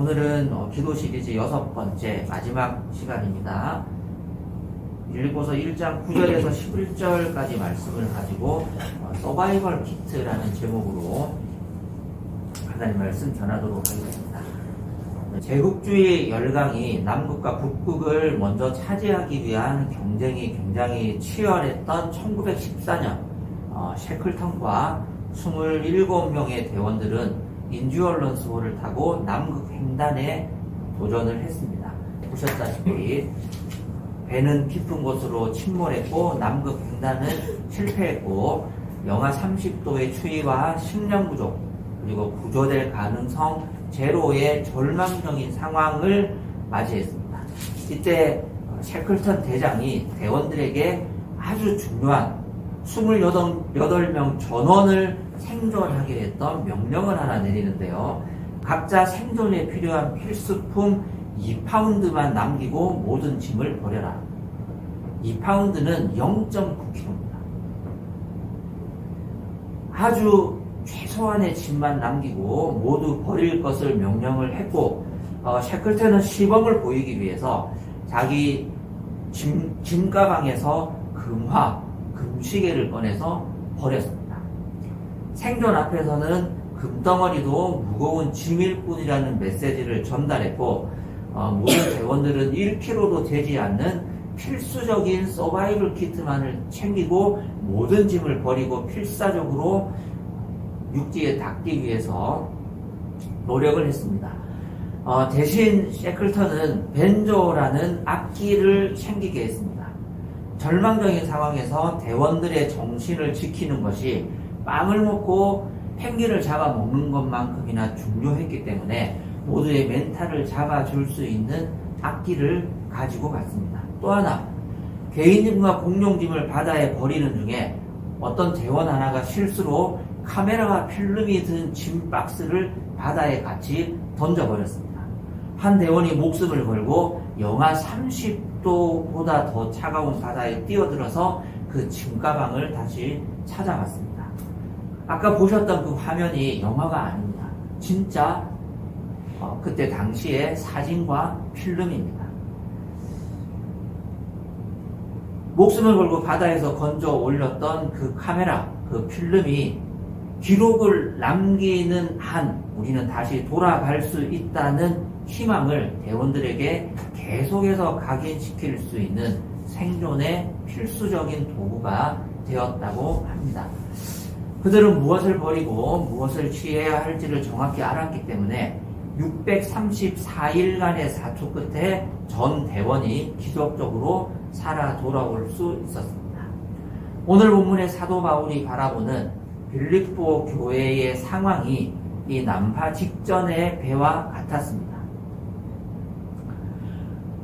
오늘은 기도 시리즈 6번째 마지막 시간입니다. 빌립보서 1장 9절에서 11절까지 말씀을 가지고 서바이벌 키트라는 제목으로 하나님 말씀 전하도록 하겠습니다. 제국주의 열강이 남극과 북극을 먼저 차지하기 위한 경쟁이 굉장히 치열했던 1914년 셰클턴과 27명의 대원들은 인듀얼런스호를 타고 남극 횡단에 도전을 했습니다. 보셨다시피 배는 깊은 곳으로 침몰했고 남극 횡단은 실패했고 영하 30도의 추위와 식량 부족 그리고 구조될 가능성 제로의 절망적인 상황을 맞이했습니다. 이때 셰클턴 대장이 대원들에게 아주 중요한 28명 전원을 생존하게 했던 명령을 하나 내리는데요. 각자 생존에 필요한 필수품 2파운드만 남기고 모든 짐을 버려라. 2파운드는 0.9kg입니다. 아주 최소한의 짐만 남기고 모두 버릴 것을 명령을 했고 셰클턴은 시범을 보이기 위해서 자기 짐 가방에서 금시계를 꺼내서 버렸습니다. 생존 앞에서는 금덩어리도 무거운 짐일 뿐이라는 메시지를 전달했고 모든 대원들은 1kg도 되지 않는 필수적인 서바이벌 키트만을 챙기고 모든 짐을 버리고 필사적으로 육지에 닿기 위해서 노력을 했습니다. 대신 셰클턴은 벤조라는 악기를 챙기게 했습니다. 절망적인 상황에서 대원들의 정신을 지키는 것이 빵을 먹고 펭귄을 잡아먹는 것만큼이나 중요했기 때문에 모두의 멘탈을 잡아줄 수 있는 악기를 가지고 갔습니다. 또 하나, 개인짐과 공용짐을 바다에 버리는 중에 어떤 대원 하나가 실수로 카메라와 필름이 든 짐 박스를 바다에 같이 던져버렸습니다. 한 대원이 목숨을 걸고 영하 30도보다 더 차가운 바다에 뛰어들어서 그 짐가방을 다시 찾아갔습니다. 아까 보셨던 그 화면이 영화가 아닙니다. 진짜 그때 당시의 사진과 필름입니다. 목숨을 걸고 바다에서 건져 올렸던 그 카메라, 그 필름이 기록을 남기는 한 우리는 다시 돌아갈 수 있다는 희망을 대원들에게 계속해서 각인시킬 수 있는 생존의 필수적인 도구가 되었다고 합니다. 그들은 무엇을 버리고 무엇을 취해야 할지를 정확히 알았기 때문에 634일간의 사투 끝에 전 대원이 기적적으로 살아 돌아올 수 있었습니다. 오늘 본문의 사도 바울이 바라보는 빌립보 교회의 상황이 이 난파 직전의 배와 같았습니다.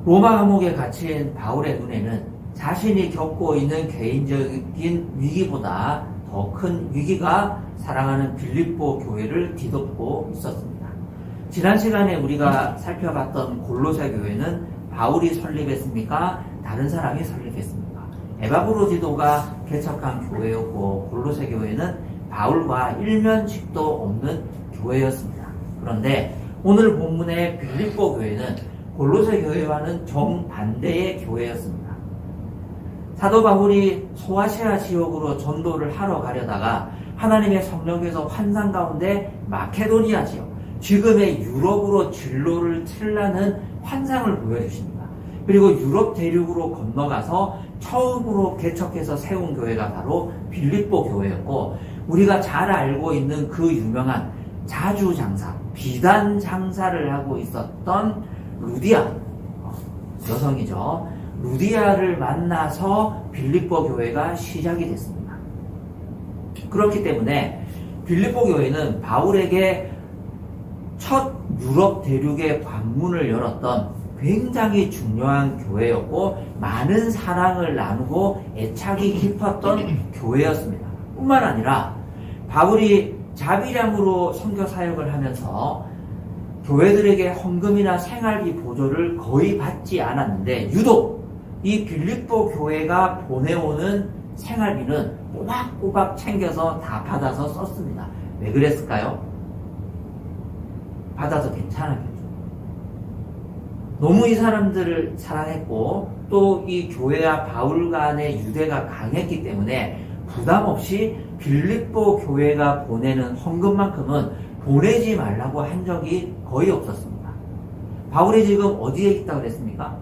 로마 감옥에 갇힌 바울의 눈에는 자신이 겪고 있는 개인적인 위기보다 더 큰 위기가 사랑하는 빌립보 교회를 뒤덮고 있었습니다. 지난 시간에 우리가 살펴봤던 골로새 교회는 바울이 설립했습니까? 다른 사람이 설립했습니까? 에바브로 디도가 개척한 교회였고 골로새 교회는 바울과 일면식도 없는 교회였습니다. 그런데 오늘 본문의 빌립보 교회는 골로새 교회와는 정반대의 교회였습니다. 사도 바울이 소아시아 지역으로 전도를 하러 가려다가 하나님의 성령께서 환상 가운데 마케도니아 지역, 지금의 유럽으로 진로를 틀라는 환상을 보여주십니다. 그리고 유럽 대륙으로 건너가서 처음으로 개척해서 세운 교회가 바로 빌립보 교회였고 우리가 잘 알고 있는 그 유명한 자주장사, 비단 장사를 하고 있었던 루디아 여성이죠. 루디아를 만나서 빌립보 교회가 시작이 됐습니다. 그렇기 때문에 빌립보 교회는 바울에게 첫 유럽 대륙의 관문을 열었던 굉장히 중요한 교회였고 많은 사랑을 나누고 애착이 깊었던 교회였습니다. 뿐만 아니라 바울이 자비량으로 선교 사역을 하면서 교회들에게 헌금이나 생활비 보조를 거의 받지 않았는데 유독 이 빌립보 교회가 보내오는 생활비는 꼬박꼬박 챙겨서 다 받아서 썼습니다. 왜 그랬을까요? 받아서 괜찮았겠죠. 너무 이 사람들을 사랑했고 또 이 교회와 바울 간의 유대가 강했기 때문에 부담 없이 빌립보 교회가 보내는 헌금만큼은 보내지 말라고 한 적이 거의 없었습니다. 바울이 지금 어디에 있다고 그랬습니까?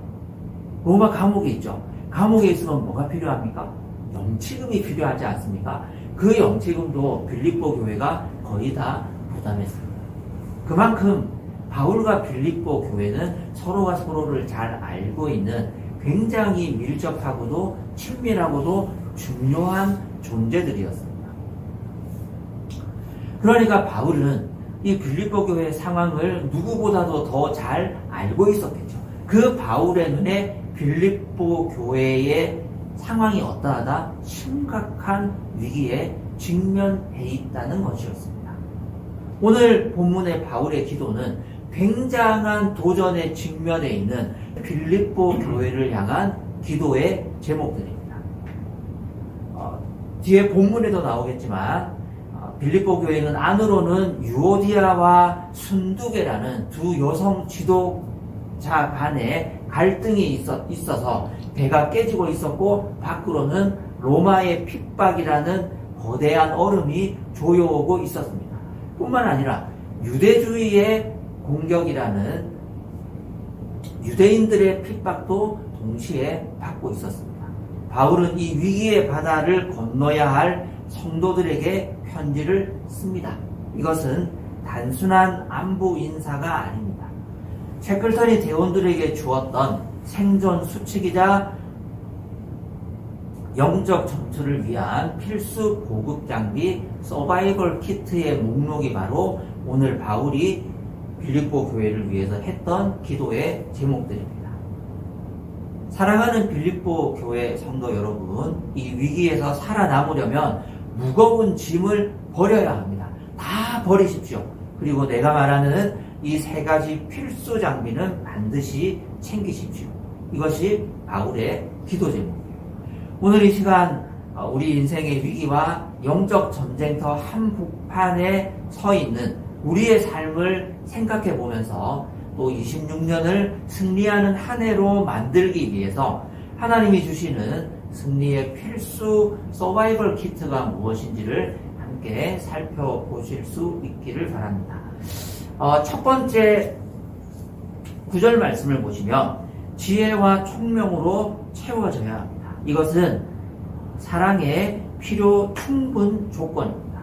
로마 감옥에 있죠. 감옥에 있으면 뭐가 필요합니까? 영치금이 필요하지 않습니까? 그 영치금도 빌립보 교회가 거의 다 부담했습니다. 그만큼 바울과 빌립보 교회는 서로가 서로를 잘 알고 있는 굉장히 밀접하고도 친밀하고도 중요한 존재들이었습니다. 그러니까 바울은 이 빌립보 교회의 상황을 누구보다도 더 잘 알고 있었겠죠. 그 바울의 눈에 빌립보 교회의 상황이 어떠하다? 심각한 위기에 직면해 있다는 것이었습니다. 오늘 본문의 바울의 기도는 굉장한 도전에 직면해 있는 빌립보 교회를 향한 기도의 제목들입니다. 뒤에 본문에도 나오겠지만 빌립보 교회는 안으로는 유오디아와 순두계라는 두 여성 지도자 간에 갈등이 있어서 배가 깨지고 있었고 밖으로는 로마의 핍박이라는 거대한 얼음이 조여오고 있었습니다. 뿐만 아니라 유대주의의 공격이라는 유대인들의 핍박도 동시에 받고 있었습니다. 바울은 이 위기의 바다를 건너야 할 성도들에게 편지를 씁니다. 이것은 단순한 안부 인사가 아닙니다. 셰클턴이 대원들에게 주었던 생존 수칙이자 영적 전투를 위한 필수 고급 장비 서바이벌 키트의 목록이 바로 오늘 바울이 빌립보 교회를 위해서 했던 기도의 제목들입니다. 사랑하는 빌립보 교회 성도 여러분, 이 위기에서 살아남으려면 무거운 짐을 버려야 합니다. 다 버리십시오. 그리고 내가 말하는 이 세 가지 필수 장비는 반드시 챙기십시오. 이것이 바울의 기도 제목입니다. 오늘 이 시간 우리 인생의 위기와 영적 전쟁터 한복판에 서 있는 우리의 삶을 생각해 보면서 또 26년을 승리하는 한 해로 만들기 위해서 하나님이 주시는 승리의 필수 서바이벌 키트가 무엇인지를 함께 살펴보실 수 있기를 바랍니다. 첫 번째 구절 말씀을 보시면 지혜와 총명으로 채워져야 합니다. 이것은 사랑의 필요 충분 조건입니다.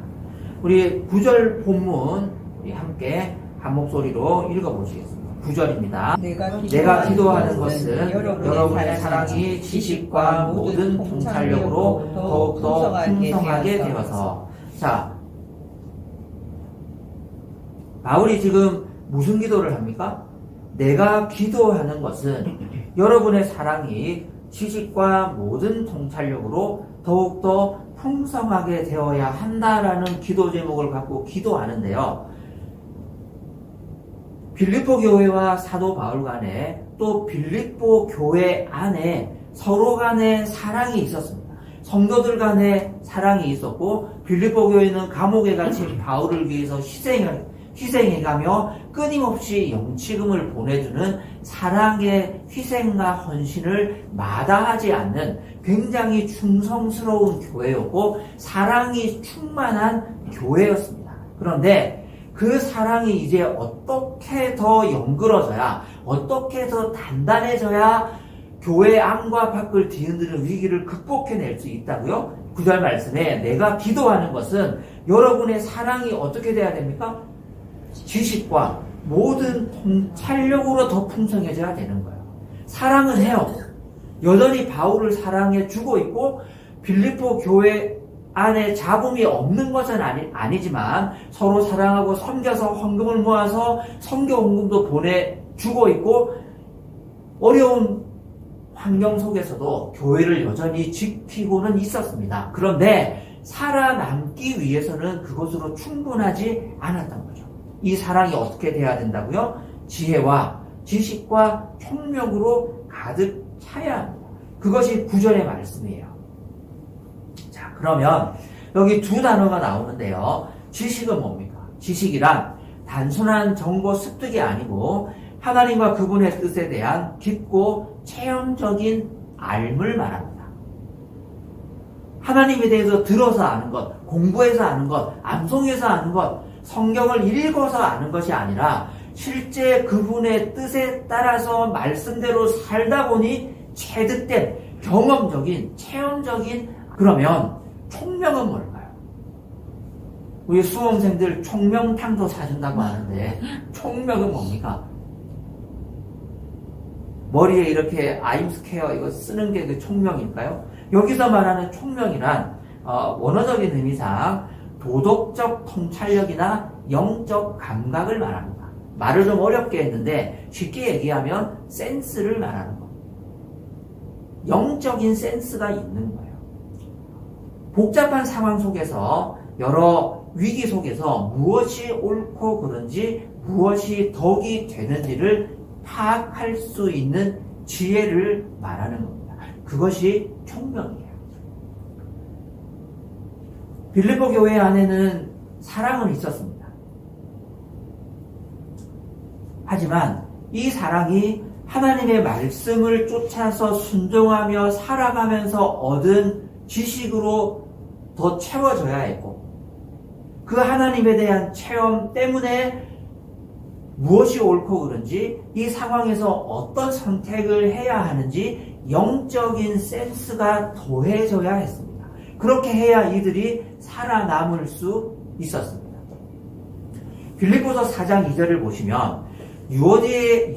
우리 구절 본문 우리 함께 한 목소리로 읽어보시겠습니다. 9절입니다. 내가 기도하는 것은 여러분의 사랑이 지식과 모든 통찰력으로 더욱더 풍성하게 되어서. 자, 바울이 지금 무슨 기도를 합니까? 내가 기도하는 것은 여러분의 사랑이 지식과 모든 통찰력으로 더욱더 풍성하게 되어야 한다라는 기도 제목을 갖고 기도하는데요. 빌립보 교회와 사도 바울 간에 또 빌립보 교회 안에 서로 간에 사랑이 있었습니다. 성도들 간에 사랑이 있었고 빌립보 교회는 감옥에 갇힌 바울을 위해서 희생해가며 끊임없이 영치금을 보내주는 사랑의 희생과 헌신을 마다하지 않는 굉장히 충성스러운 교회였고 사랑이 충만한 교회였습니다. 그런데 그 사랑이 이제 어떻게 더 연그러져야, 어떻게 더 단단해져야 교회 안과 밖을 뒤흔드는 위기를 극복해낼 수 있다고요? 9절 말씀에 내가 기도하는 것은 여러분의 사랑이 어떻게 돼야 됩니까? 지식과 모든 통찰력으로 더 풍성해져야 되는 거예요. 사랑은 해요. 여전히 바울을 사랑해 주고 있고 빌립보 교회 안에 잡음이 없는 것은 아니지만 서로 사랑하고 섬겨서 헌금을 모아서 선교 헌금도 보내주고 있고 어려운 환경 속에서도 교회를 여전히 지키고는 있었습니다. 그런데 살아남기 위해서는 그것으로 충분하지 않았던 거죠. 이 사랑이 어떻게 돼야 된다고요? 지혜와 지식과 총명으로 가득 차야 합니다. 그것이 9절의 말씀이에요. 자, 그러면 여기 두 단어가 나오는데요. 지식은 뭡니까? 지식이란 단순한 정보 습득이 아니고 하나님과 그분의 뜻에 대한 깊고 체험적인 알을 말합니다. 하나님에 대해서 들어서 아는 것, 공부해서 아는 것, 암송해서 아는 것, 성경을 읽어서 아는 것이 아니라 실제 그분의 뜻에 따라서 말씀대로 살다 보니 체득된 경험적인, 체험적인. 그러면 총명은 뭘까요? 우리 수험생들 총명탕도 사준다고 하는데 총명은 뭡니까? 머리에 이렇게 아임스퀘어 이거 쓰는 게 그 총명일까요? 여기서 말하는 총명이란 원어적인 의미상 도덕적 통찰력이나 영적 감각을 말합니다. 말을 좀 어렵게 했는데 쉽게 얘기하면 센스를 말하는 것. 영적인 센스가 있는 거예요. 복잡한 상황 속에서 여러 위기 속에서 무엇이 옳고 그른지 무엇이 덕이 되는지를 파악할 수 있는 지혜를 말하는 겁니다. 그것이 총명이에요. 빌립보 교회 안에는 사랑은 있었습니다. 하지만 이 사랑이 하나님의 말씀을 쫓아서 순종하며 살아가면서 얻은 지식으로 더 채워져야 했고, 그 하나님에 대한 체험 때문에 무엇이 옳고 그른지, 이 상황에서 어떤 선택을 해야 하는지 영적인 센스가 더해져야 했습니다. 그렇게 해야 이들이 살아남을 수 있었습니다. 빌립보서 4장 2절을 보시면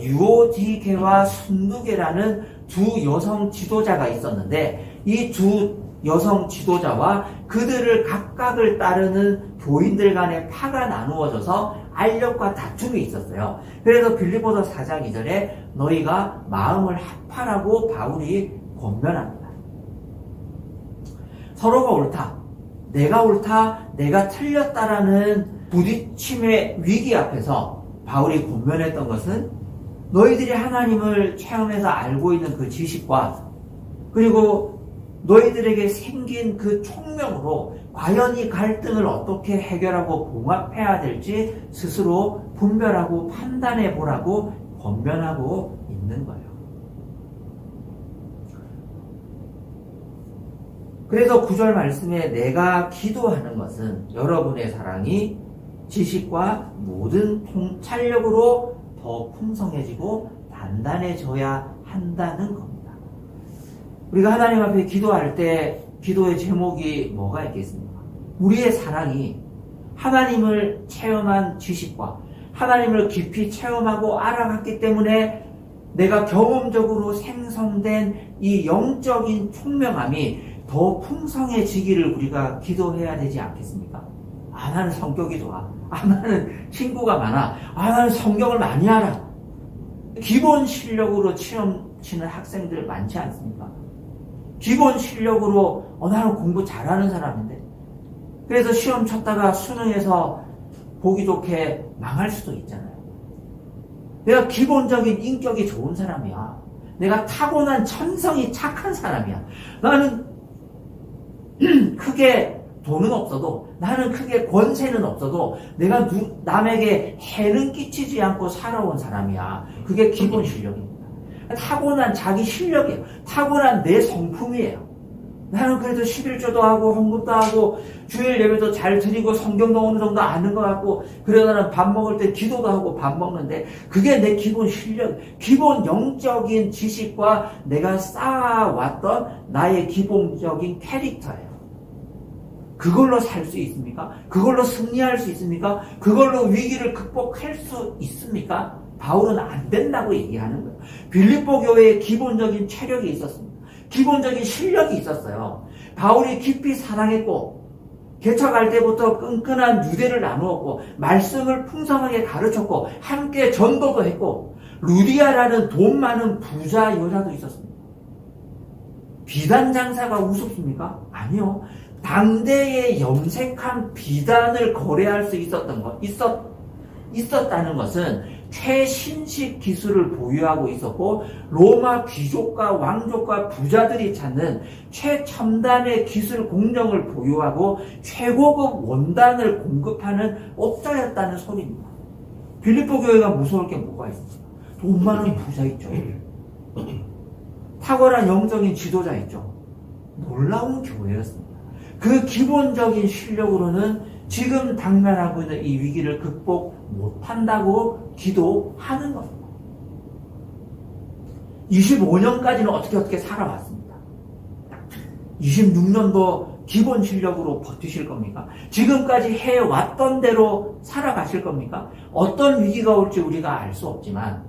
유오디게와 순두게라는 두 여성 지도자가 있었는데, 이 두 여성 지도자와 그들을 각각을 따르는 교인들 간의 파가 나누어져서 알력과 다툼이 있었어요. 그래서 빌립보서 4장 2절에 너희가 마음을 합하라고 바울이 권면합니다. 서로가 옳다, 내가 틀렸다라는 부딪힘의 위기 앞에서 바울이 권면했던 것은 너희들이 하나님을 체험해서 알고 있는 그 지식과 그리고 너희들에게 생긴 그 총명으로 과연 이 갈등을 어떻게 해결하고 봉합해야 될지 스스로 분별하고 판단해 보라고 권면하고 있는 거예요. 그래서 9절 말씀에 내가 기도하는 것은 여러분의 사랑이 지식과 모든 통찰력으로 더 풍성해지고 단단해져야 한다는 겁니다. 우리가 하나님 앞에 기도할 때 기도의 제목이 뭐가 있겠습니까? 우리의 사랑이 하나님을 체험한 지식과 하나님을 깊이 체험하고 알아갔기 때문에 내가 경험적으로 생성된 이 영적인 총명함이 더 풍성해지기를 우리가 기도해야 되지 않겠습니까? 나는 성격이 좋아. 나는 친구가 많아. 나는 성경을 많이 알아. 기본 실력으로 시험 치는 학생들 많지 않습니까? 기본 실력으로 나는 공부 잘하는 사람인데, 그래서 시험 쳤다가 수능에서 보기 좋게 망할 수도 있잖아요. 내가 기본적인 인격이 좋은 사람이야. 내가 타고난 천성이 착한 사람이야. 나는 크게 돈은 없어도, 나는 크게 권세는 없어도 내가 남에게 해는 끼치지 않고 살아온 사람이야. 그게 기본 실력입니다. 타고난 자기 실력이에요. 타고난 내 성품이에요. 나는 그래도 11조도 하고 헌금도 하고 주일 예배도 잘 드리고 성경도 어느 정도 아는 것 같고, 그래서 나는 밥 먹을 때 기도도 하고 밥 먹는데 그게 내 기본 실력, 기본 영적인 지식과 내가 쌓아왔던 나의 기본적인 캐릭터예요. 그걸로 살 수 있습니까? 그걸로 승리할 수 있습니까? 그걸로 위기를 극복할 수 있습니까? 바울은 안 된다고 얘기하는 거예요. 빌립보 교회에 기본적인 체력이 있었습니다. 기본적인 실력이 있었어요. 바울이 깊이 사랑했고 개척할 때부터 끈끈한 유대를 나누었고 말씀을 풍성하게 가르쳤고 함께 전도도 했고, 루디아라는 돈 많은 부자 여자도 있었습니다. 비단 장사가 우습습니까? 아니요. 당대의 염색한 비단을 거래할 수 있었다는 것은 최신식 기술을 보유하고 있었고, 로마 귀족과 왕족과 부자들이 찾는 최첨단의 기술 공정을 보유하고 최고급 원단을 공급하는 업자였다는 소리입니다. 빌립보 교회가 무서울 게 뭐가 있습니까? 돈 많은 부자 있죠. 탁월한 영적인 지도자 있죠. 놀라운 교회였습니다. 그 기본적인 실력으로는 지금 당면하고 있는 이 위기를 극복 못한다고 기도하는 겁니다. 25년까지는 어떻게 살아왔습니다. 26년도 기본 실력으로 버티실 겁니까? 지금까지 해왔던 대로 살아가실 겁니까? 어떤 위기가 올지 우리가 알 수 없지만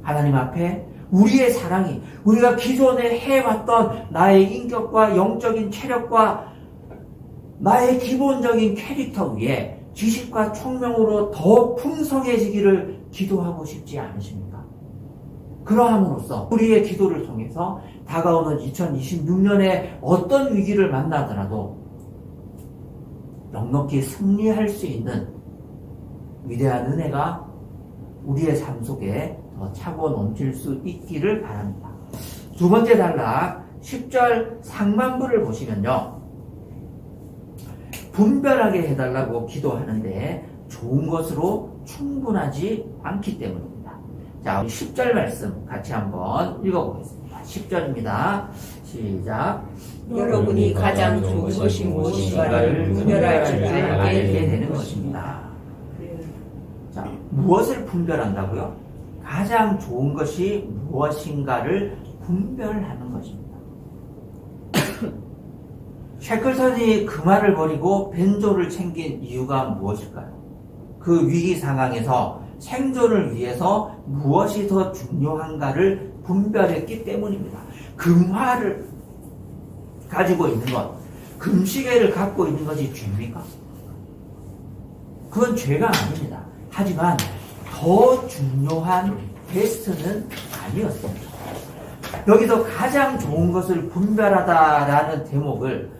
하나님 앞에 우리의 사랑이, 우리가 기존에 해왔던 나의 인격과 영적인 체력과 나의 기본적인 캐릭터 위에 지식과 총명으로 더 풍성해지기를 기도하고 싶지 않으십니까? 그러함으로써 우리의 기도를 통해서 다가오는 2026년에 어떤 위기를 만나더라도 넉넉히 승리할 수 있는 위대한 은혜가 우리의 삶 속에 더 차고 넘칠 수 있기를 바랍니다. 두 번째 단락 10절 상반부를 보시면요. 분별하게 해달라고 기도하는데 좋은 것으로 충분하지 않기 때문입니다. 자, 우리 10절 말씀 같이 한번 읽어보겠습니다. 10절입니다. 시작. 여러분이 가장 좋은 것이 무엇인가를 분별할 줄 알게 되는 것입니다. 자, 무엇을 분별한다고요? 가장 좋은 것이 무엇인가를 분별하는 것입니다. 셰클턴이 그 말을 버리고 벤조를 챙긴 이유가 무엇일까요? 그 위기 상황에서 생존을 위해서 무엇이 더 중요한가를 분별했기 때문입니다. 금화를 가지고 있는 것, 금시계를 갖고 있는 것이 죄입니까? 그건 죄가 아닙니다. 하지만 더 중요한 베스트는 아니었습니다. 여기서 가장 좋은 것을 분별하다라는 대목을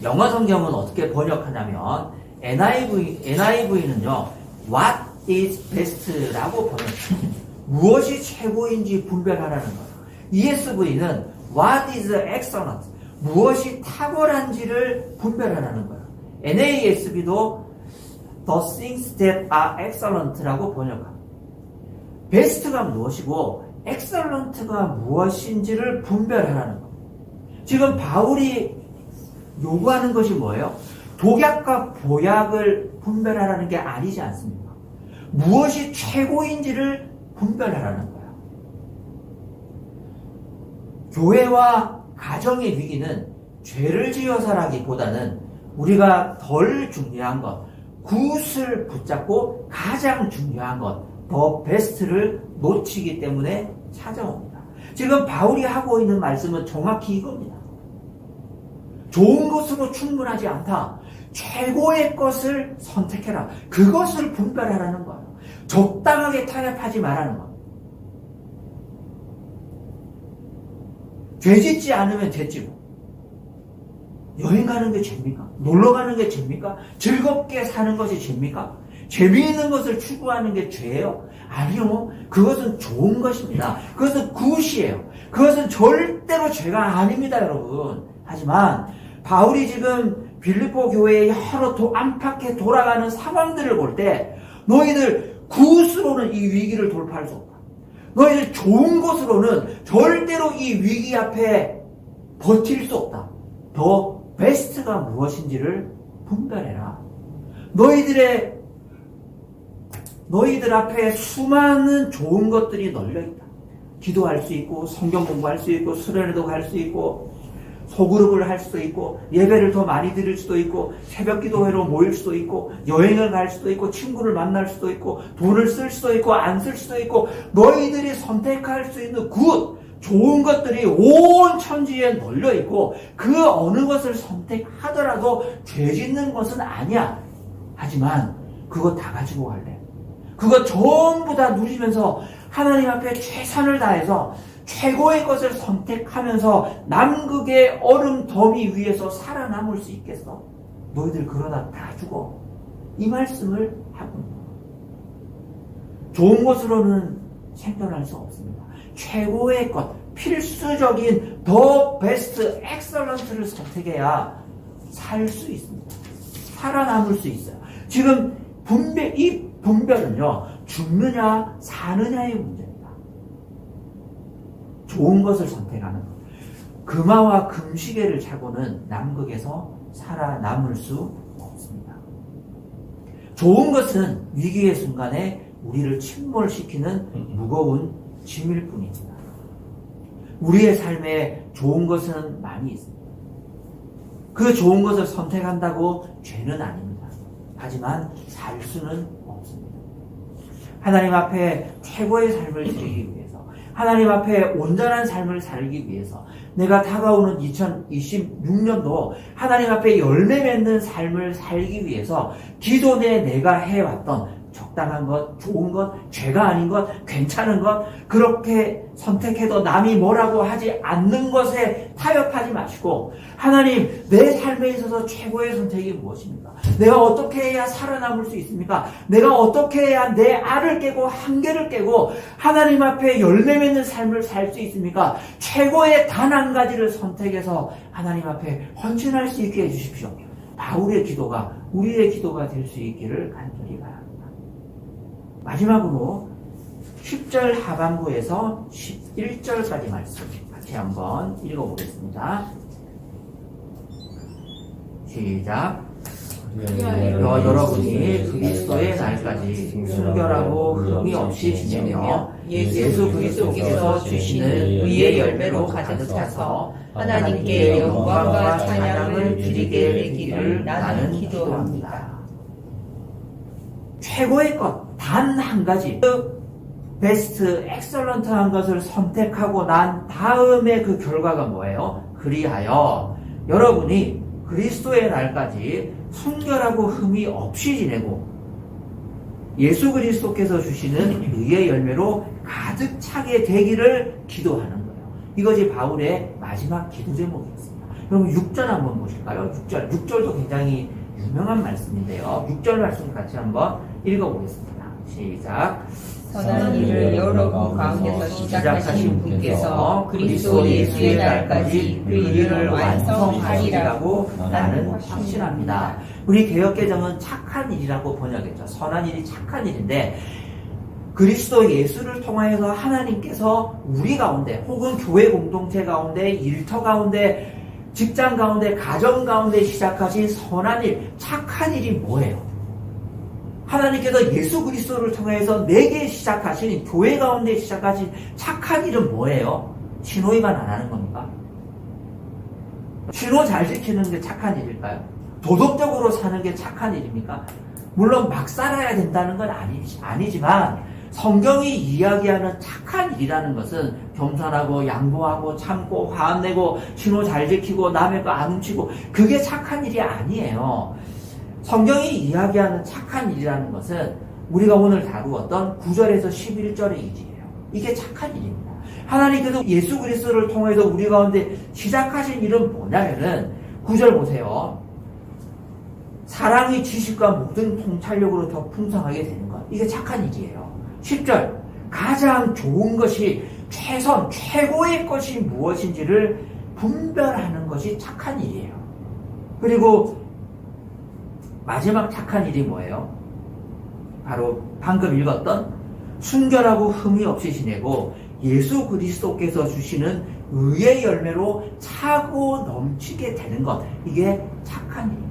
영어 성경은 어떻게 번역하냐면 NIV는요 What is best라고 번역합니다. 무엇이 최고인지 분별하라는 거예요. ESV는 What is excellent, 무엇이 탁월한지를 분별하라는 거예요. NASB도 The things that are excellent라고 번역합니다. 베스트가 무엇이고 excellent가 무엇인지를 분별하라는 겁니다. 지금 바울이 요구하는 것이 뭐예요? 독약과 보약을 분별하라는 게 아니지 않습니까? 무엇이 최고인지를 분별하라는 거예요. 교회와 가정의 위기는 죄를 지어서라기보다는 우리가 덜 중요한 것, 굿을 붙잡고 가장 중요한 것, 더 베스트를 놓치기 때문에 찾아옵니다. 지금 바울이 하고 있는 말씀은 정확히 이겁니다. 좋은 것으로 충분하지 않다. 최고의 것을 선택해라. 그것을 분별하라는 거예요. 적당하게 타협하지 말라는 거예요. 죄짓지 않으면 죄지고, 여행 가는 게 죄입니까? 놀러 가는 게 죄입니까? 즐겁게 사는 것이 죄입니까? 재미있는 것을 추구하는 게 죄예요? 아니요. 그것은 좋은 것입니다. 그것은 굿이에요. 그것은 절대로 죄가 아닙니다, 여러분. 하지만 바울이 지금 빌립보 교회의 여러 안팎에 돌아가는 상황들을 볼 때 너희들 굿으로는 이 위기를 돌파할 수 없다. 너희들 좋은 것으로는 절대로 이 위기 앞에 버틸 수 없다. 더 베스트가 무엇인지를 분별해라. 너희들 앞에 수많은 좋은 것들이 널려있다. 기도할 수 있고, 성경 공부할 수 있고, 수련회도 갈 수 있고, 소그룹을 할 수도 있고, 예배를 더 많이 드릴 수도 있고, 새벽 기도회로 모일 수도 있고, 여행을 갈 수도 있고, 친구를 만날 수도 있고, 돈을 쓸 수도 있고, 안 쓸 수도 있고, 너희들이 선택할 수 있는 좋은 것들이 온 천지에 널려있고, 그 어느 것을 선택하더라도 죄 짓는 것은 아니야. 하지만 그거 다 가지고 갈래. 그거 전부 다 누리면서 하나님 앞에 최선을 다해서 최고의 것을 선택하면서 남극의 얼음 더미 위에서 살아남을 수 있겠어? 너희들 그러다 다 죽어. 이 말씀을 하고 있는 거예요. 좋은 것으로는 생존할 수 없습니다. 최고의 것, 필수적인 더 베스트 엑설런트를 선택해야 살 수 있습니다. 살아남을 수 있어요. 지금 이 분별은요, 죽느냐 사느냐의 문제입니다. 좋은 것을 선택하는 것. 금화와 금시계를 차고는 남극에서 살아남을 수 없습니다. 좋은 것은 위기의 순간에 우리를 침몰시키는 무거운 짐일 뿐입니다. 우리의 삶에 좋은 것은 많이 있습니다. 그 좋은 것을 선택한다고 죄는 아닙니다. 하지만 살 수는 없습니다. 하나님 앞에 최고의 삶을 드리기 위해서, 하나님 앞에 온전한 삶을 살기 위해서, 내가 다가오는 2026년도 하나님 앞에 열매 맺는 삶을 살기 위해서 기존에 내가 해왔던 적당한 것, 좋은 것, 죄가 아닌 것, 괜찮은 것, 그렇게 선택해도 남이 뭐라고 하지 않는 것에 타협하지 마시고, 하나님, 내 삶에 있어서 최고의 선택이 무엇입니까? 내가 어떻게 해야 살아남을 수 있습니까? 내가 어떻게 해야 내 알을 깨고 한계를 깨고 하나님 앞에 열매 맺는 삶을 살 수 있습니까? 최고의 단 한 가지를 선택해서 하나님 앞에 헌신할 수 있게 해주십시오. 바울의 기도가 우리의 기도가 될 수 있기를 간절히 바랍니다. 마지막으로 10절 하반부에서 11절까지 말씀 같이 한번 읽어보겠습니다. 시작. 여러분이 그리스도의 날까지 순결하고 흠이 없이 지내며 예수 그리스도께서 주시는 의의 열매로 가득 차서 하나님께 영광과 찬양을 드리게 되기를 나는 기도합니다. 최고의 것 단 한 가지, 베스트, 엑설런트한 것을 선택하고 난 다음에 그 결과가 뭐예요? 그리하여 여러분이 그리스도의 날까지 순결하고 흠이 없이 지내고 예수 그리스도께서 주시는 의의 열매로 가득 차게 되기를 기도하는 거예요. 이것이 바울의 마지막 기도 제목이었습니다. 그럼 6절 한번 보실까요? 6절도 굉장히 유명한 말씀인데요. 6절 말씀 같이 한번 읽어보겠습니다. 시작. 선한 일을 여러 분 가운데서 시작하신 분께서 그리스도 예수의 날까지 그 일을 완성하리라고 나는 확신합니다. 우리 개역개정은 착한 일이라고 번역했죠. 선한 일이 착한 일인데 그리스도 예수를 통하여서 하나님께서 우리 가운데 혹은 교회 공동체 가운데 일터 가운데 직장 가운데 가정 가운데 시작하신 선한 일, 착한 일이 뭐예요? 하나님께서 예수 그리스도를 통해서 내게 시작하신 교회 가운데 시작하신 착한 일은 뭐예요? 신호위반 안 하는 겁니까? 신호 잘 지키는 게 착한 일일까요? 도덕적으로 사는 게 착한 일입니까? 물론 막 살아야 된다는 건 아니지만 성경이 이야기하는 착한 일이라는 것은 겸손하고 양보하고 참고 화 안 내고 신호 잘 지키고 남의 거 안 훔치고 그게 착한 일이 아니에요. 성경이 이야기하는 착한 일이라는 것은 우리가 오늘 다루었던 9절에서 11절의 일이에요. 이게 착한 일입니다. 하나님께서 예수 그리스도를 통해서 우리 가운데 시작하신 일은 뭐냐면은 9절 보세요. 사랑이 지식과 모든 통찰력으로 더 풍성하게 되는 것. 이게 착한 일이에요. 10절 가장 좋은 것이 최선, 최고의 것이 무엇인지를 분별하는 것이 착한 일이에요. 그리고 마지막 착한 일이 뭐예요? 바로 방금 읽었던 순결하고 흠이 없이 지내고 예수 그리스도께서 주시는 의의 열매로 차고 넘치게 되는 것. 이게 착한 일입니다.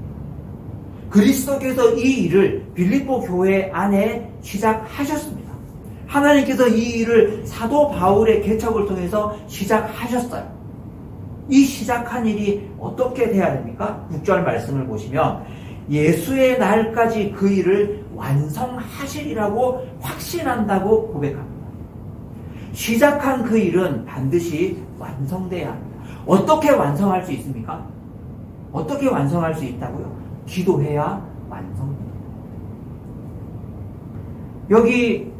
그리스도께서 이 일을 빌립보 교회 안에 시작하셨습니다. 하나님께서 이 일을 사도 바울의 개척을 통해서 시작하셨어요. 이 시작한 일이 어떻게 돼야 됩니까? 6절 말씀을 보시면 예수의 날까지 그 일을 완성하시리라고 확신한다고 고백합니다. 시작한 그 일은 반드시 완성돼야 합니다. 어떻게 완성할 수 있습니까? 어떻게 완성할 수 있다고요? 기도해야 완성됩니다. 여기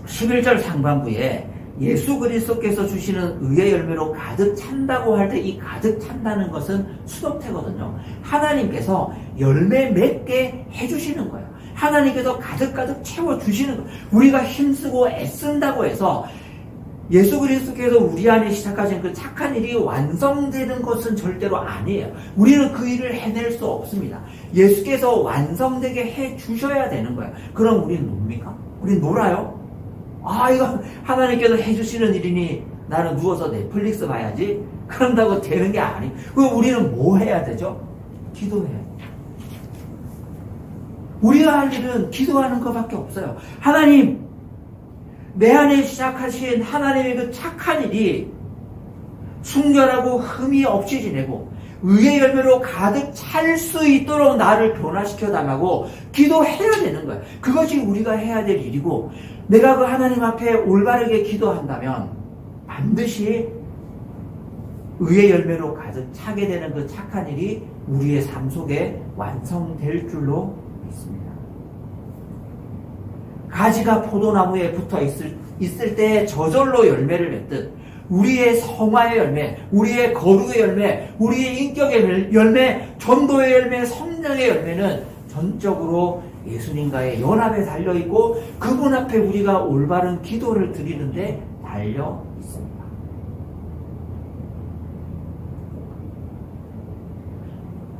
11절 상반부에 예수 그리스도께서 주시는 의의 열매로 가득 찬다고 할 때 이 가득 찬다는 것은 수동태거든요. 하나님께서 열매 맺게 해주시는 거예요. 하나님께서 가득 채워주시는 거예요. 우리가 힘쓰고 애쓴다고 해서 예수 그리스도께서 우리 안에 시작하신 그 착한 일이 완성되는 것은 절대로 아니에요. 우리는 그 일을 해낼 수 없습니다. 예수께서 완성되게 해 주셔야 되는 거예요. 그럼 우리는 뭡니까? 우리는 놀아요? 이거 하나님께서 해주시는 일이니 나는 누워서 넷플릭스 봐야지. 그런다고 되는 게 아니에요. 그럼 우리는 뭐 해야 되죠? 기도해야 돼요. 우리가 할 일은 기도하는 것밖에 없어요. 하나님, 내 안에 시작하신 하나님의 그 착한 일이 순결하고 흠이 없이 지내고 의의 열매로 가득 찰 수 있도록 나를 변화시켜 달라고 기도해야 되는 거예요. 그것이 우리가 해야 될 일이고, 내가 그 하나님 앞에 올바르게 기도한다면 반드시 의의 열매로 가득 차게 되는 그 착한 일이 우리의 삶 속에 완성될 줄로 믿습니다. 가지가 포도나무에 붙어 있을 때 저절로 열매를 맺듯 우리의 성화의 열매, 우리의 거룩의 열매, 우리의 인격의 열매, 전도의 열매, 성장의 열매는 전적으로 예수님과의 연합에 달려있고 그분 앞에 우리가 올바른 기도를 드리는데 달려 있습니다.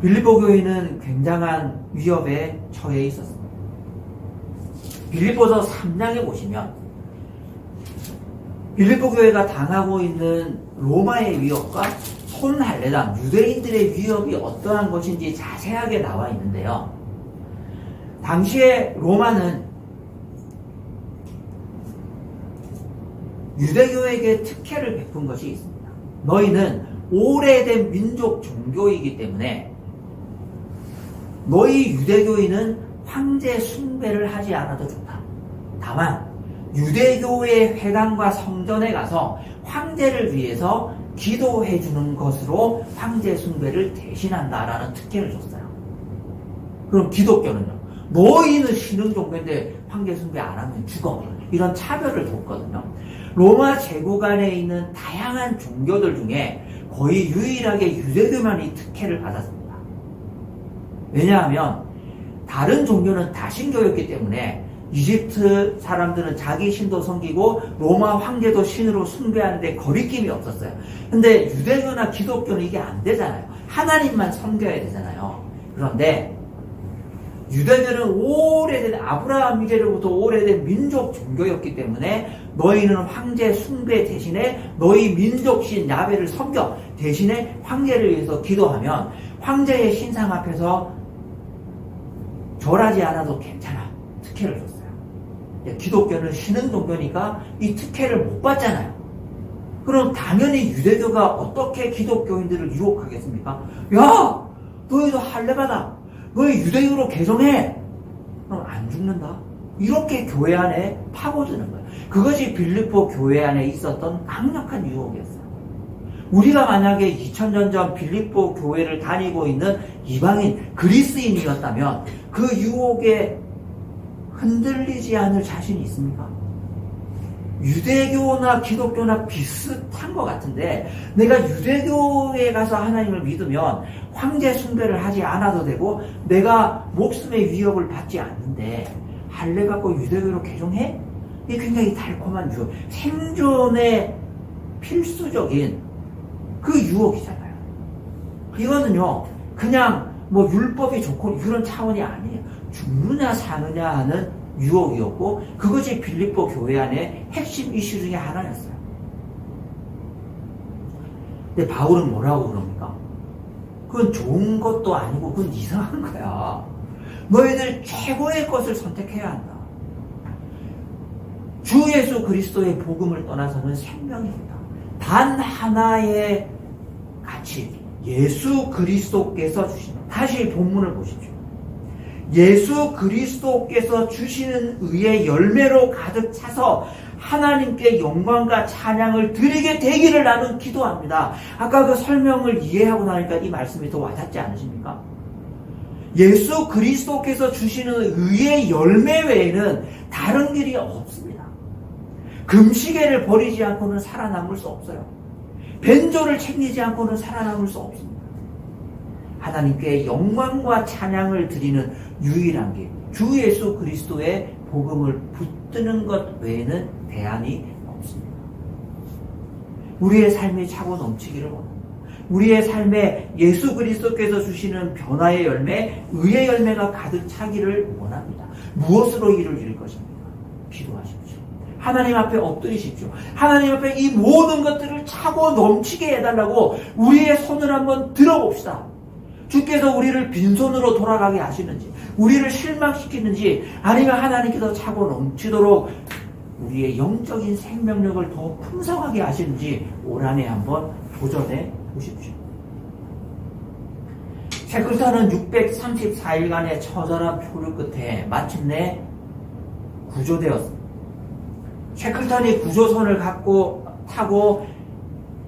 빌립보 교회는 굉장한 위협에 처해 있었습니다. 빌립보서 3장에 보시면 빌립보 교회가 당하고 있는 로마의 위협과 손할례당 유대인들의 위협이 어떠한 것인지 자세하게 나와 있는데요. 당시에 로마는 유대교에게 특혜를 베푼 것이 있습니다. 너희는 오래된 민족 종교이기 때문에 너희 유대교인은 황제 숭배를 하지 않아도 좋다. 다만 유대교의 회당과 성전에 가서 황제를 위해서 기도해 주는 것으로 황제 숭배를 대신한다라는 특혜를 줬어요. 그럼 기독교는요? 너희는 신흥 종교인데 황제 숭배 안 하면 죽어. 이런 차별을 뒀거든요. 로마 제국 안에 있는 다양한 종교들 중에 거의 유일하게 유대교만 이 특혜를 받았습니다. 왜냐하면 다른 종교는 다신교였기 때문에 이집트 사람들은 자기 신도 섬기고 로마 황제도 신으로 숭배하는데 거리낌이 없었어요. 근데 유대교나 기독교는 이게 안 되잖아요. 하나님만 섬겨야 되잖아요. 그런데 유대교는 오래된 아브라함 이래로부터 오래된 민족 종교였기 때문에 너희는 황제 숭배 대신에 너희 민족신 야베를 섬겨 대신에 황제를 위해서 기도하면 황제의 신상 앞에서 절하지 않아도 괜찮아. 특혜를 줬어요. 기독교는 신흥 종교니까 이 특혜를 못 받잖아요. 그럼 당연히 유대교가 어떻게 기독교인들을 유혹하겠습니까? 야! 너희도 할례 받아. 너희 유대교로 개종해. 그럼 안 죽는다. 이렇게 교회 안에 파고드는 거예요. 그것이 빌립보 교회 안에 있었던 강력한 유혹이었어요. 우리가 만약에 2000년 전 빌립보 교회를 다니고 있는 이방인 그리스인이었다면 그 유혹에 흔들리지 않을 자신이 있습니까? 유대교나 기독교나 비슷한 것 같은데 내가 유대교에 가서 하나님을 믿으면 황제 숭배를 하지 않아도 되고 내가 목숨의 위협을 받지 않는데 할례 받고 유대교로 개종해? 이게 굉장히 달콤한 유혹, 생존에 필수적인 그 유혹이잖아요. 이거는요 그냥 뭐 율법이 좋고 이런 차원이 아니에요. 죽느냐 사느냐 하는 유혹이었고 그것이 빌립보 교회 안의 핵심 이슈 중에 하나였어요. 근데 바울은 뭐라고 그럽니까? 그건 좋은 것도 아니고 그건 이상한 거야. 너희들 최고의 것을 선택해야 한다. 주 예수 그리스도의 복음을 떠나서는 생명입니다. 단 하나의 가치, 예수 그리스도께서 주신, 다시 본문을 보십시오. 예수 그리스도께서 주시는 의의 열매로 가득 차서 하나님께 영광과 찬양을 드리게 되기를 나는 기도합니다. 아까 그 설명을 이해하고 나니까 이 말씀이 더 와닿지 않으십니까? 예수 그리스도께서 주시는 의의 열매 외에는 다른 길이 없습니다. 금시계를 버리지 않고는 살아남을 수 없어요. 벤조를 챙기지 않고는 살아남을 수 없습니다. 하나님께 영광과 찬양을 드리는 유일한 길, 주 예수 그리스도의 복음을 붙드는 것 외에는 대안이 없습니다. 우리의 삶이 차고 넘치기를 원합니다. 우리의 삶에 예수 그리스도께서 주시는 변화의 열매, 의의 열매가 가득 차기를 원합니다. 무엇으로 이를 이룰 것입니까? 기도하십시오. 하나님 앞에 엎드리십시오. 하나님 앞에 이 모든 것들을 차고 넘치게 해달라고 우리의 손을 한번 들어봅시다. 주께서 우리를 빈손으로 돌아가게 하시는지, 우리를 실망시키는지, 아니면 하나님께서 차고 넘치도록 우리의 영적인 생명력을 더 풍성하게 하시는지 올 한해 한번 도전해 보십시오. 셰클턴은 634일간의 처절한 표류 끝에 마침내 구조되었습니다. 셰클턴이 구조선을 타고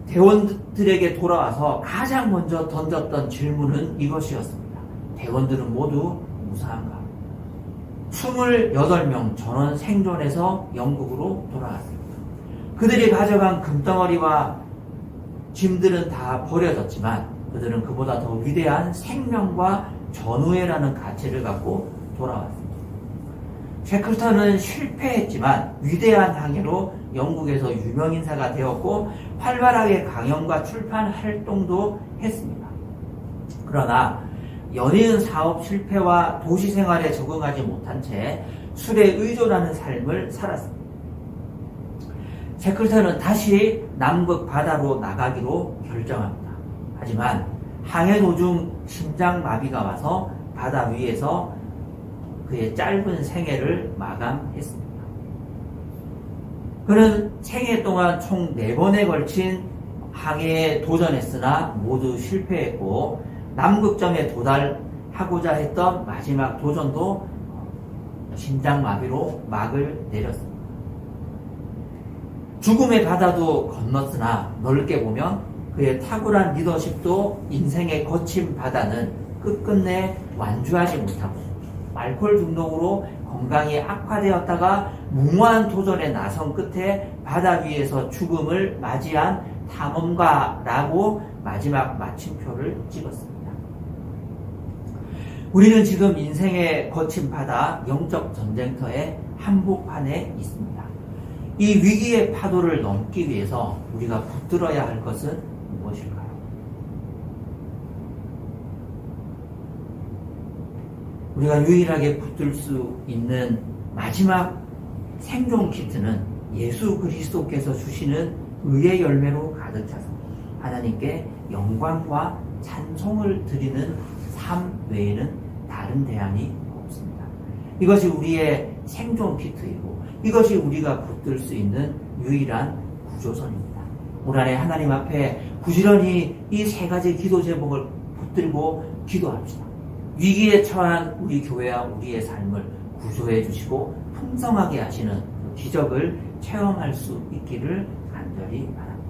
대원들에게 돌아와서 가장 먼저 던졌던 질문은 이것이었습니다. 대원들은 모두 무사한가? 28명 전원 생존해서 영국으로 돌아왔습니다. 그들이 가져간 금덩어리와 짐들은 다 버려졌지만 그들은 그보다 더 위대한 생명과 전우애라는 가치를 갖고 돌아왔습니다. 셰클턴은 실패했지만 위대한 항해로 영국에서 유명인사가 되었고 활발하게 강연과 출판 활동도 했습니다. 그러나 연이은 사업 실패와 도시 생활에 적응하지 못한 채 술에 의존하는 삶을 살았습니다. 셰클턴은 다시 남극 바다로 나가기로 결정합니다. 하지만 항해 도중 심장마비가 와서 바다 위에서 그의 짧은 생애를 마감했습니다. 그는 생애 동안 총 4번에 걸친 항해에 도전했으나 모두 실패했고 남극점에 도달하고자 했던 마지막 도전도 심장마비로 막을 내렸습니다. 죽음의 바다도 건넜으나 넓게 보면 그의 탁월한 리더십도 인생의 거친 바다는 끝끝내 완주하지 못하고 알코올 중독으로 건강이 악화되었다가 무모한 도전에 나선 끝에 바다 위에서 죽음을 맞이한 탐험가라고 마지막 마침표를 찍었습니다. 우리는 지금 인생의 거친 바다, 영적 전쟁터의 한복판에 있습니다. 이 위기의 파도를 넘기 위해서 우리가 붙들어야 할 것은 무엇일까요? 우리가 유일하게 붙들 수 있는 마지막 생존 키트는 예수 그리스도께서 주시는 의의 열매로 가득 차서 하나님께 영광과 찬송을 드리는 삶 외에는 다른 대안이 없습니다. 이것이 우리의 생존 키트이고 이것이 우리가 붙들 수 있는 유일한 구조선입니다. 올 한해 하나님 앞에 부지런히 이 3가지 기도 제목을 붙들고 기도합시다. 위기에 처한 우리 교회와 우리의 삶을 구조해 주시고 풍성하게 하시는 기적을 체험할 수 있기를 간절히 바랍니다.